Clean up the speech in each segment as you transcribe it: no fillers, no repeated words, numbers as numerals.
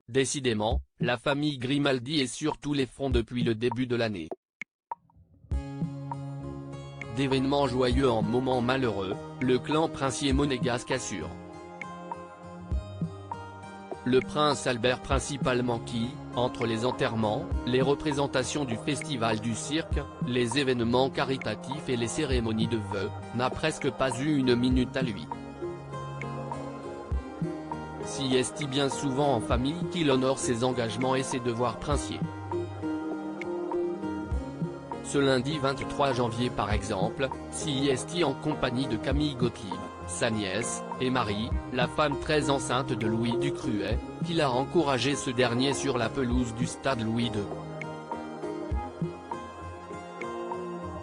Décidément, la famille Grimaldi est sur tous les fronts depuis le début de l'année. D'événements joyeux en moments malheureux, le clan princier monégasque assure. Le prince Albert principalement qui, entre les enterrements, les représentations du festival du cirque, les événements caritatifs et les cérémonies de vœux, n'a presque pas eu une minute à lui. Si est bien souvent en famille qu'il honore ses engagements et ses devoirs princiers. Ce lundi 23 janvier par exemple, si est en compagnie de Camille Gottlieb, sa nièce, et Marie, la femme très enceinte de Louis Ducruet, qui l'a encouragé ce dernier sur la pelouse du stade Louis II.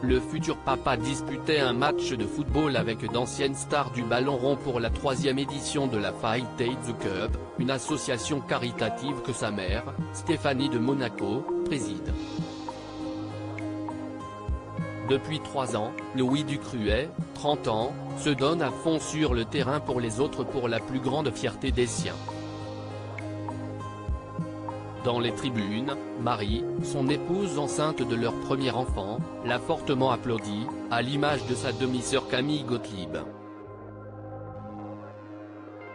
Le futur papa disputait un match de football avec d'anciennes stars du ballon rond pour la 3e édition de la Fight the Cup, une association caritative que sa mère, Stéphanie de Monaco, préside. Depuis 3 ans, Louis Ducruet, 30 ans, se donne à fond sur le terrain pour les autres pour la plus grande fierté des siens. Dans les tribunes, Marie, son épouse enceinte de leur premier enfant, l'a fortement applaudi, à l'image de sa demi-sœur Camille Gottlieb.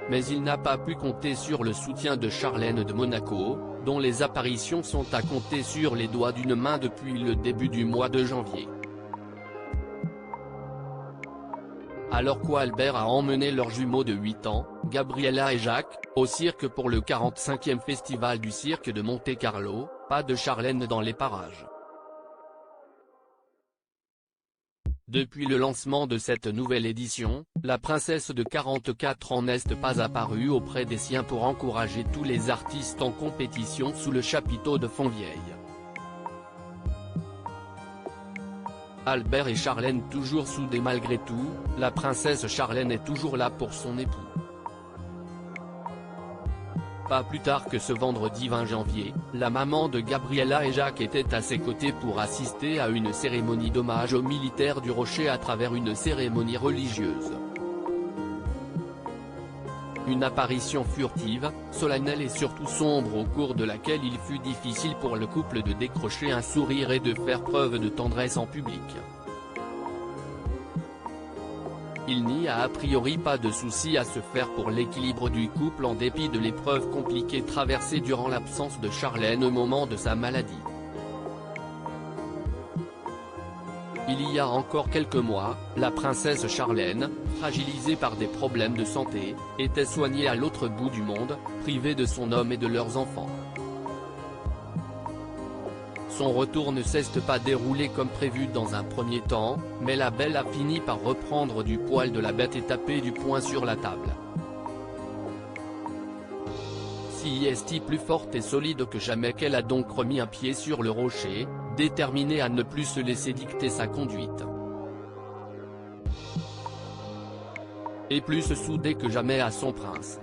Mais il n'a pas pu compter sur le soutien de Charlène de Monaco, dont les apparitions sont à compter sur les doigts d'une main depuis le début du mois de janvier. Alors qu'Albert a emmené leurs jumeaux de 8 ans, Gabriella et Jacques, au cirque pour le 45e festival du cirque de Monte-Carlo, pas de Charlène dans les parages. Depuis le lancement de cette nouvelle édition, la princesse de 44 ans n'est pas apparue auprès des siens pour encourager tous les artistes en compétition sous le chapiteau de Fontvieille. Albert et Charlène toujours soudés malgré tout, la princesse Charlène est toujours là pour son époux. Pas plus tard que ce vendredi 20 janvier, la maman de Gabriella et Jacques était à ses côtés pour assister à une cérémonie d'hommage aux militaires du Rocher à travers une cérémonie religieuse. Une apparition furtive, solennelle et surtout sombre au cours de laquelle il fut difficile pour le couple de décrocher un sourire et de faire preuve de tendresse en public. Il n'y a priori pas de souci à se faire pour l'équilibre du couple en dépit de l'épreuve compliquée traversée durant l'absence de Charlène au moment de sa maladie. Il y a encore quelques mois, la princesse Charlène, fragilisée par des problèmes de santé, était soignée à l'autre bout du monde, privée de son homme et de leurs enfants. Son retour ne s'est pas déroulé comme prévu dans un premier temps, mais la belle a fini par reprendre du poil de la bête et taper du poing sur la table. Si est plus forte et solide que jamais qu'elle a donc remis un pied sur le rocher, déterminée à ne plus se laisser dicter sa conduite. Et plus soudée que jamais à son prince.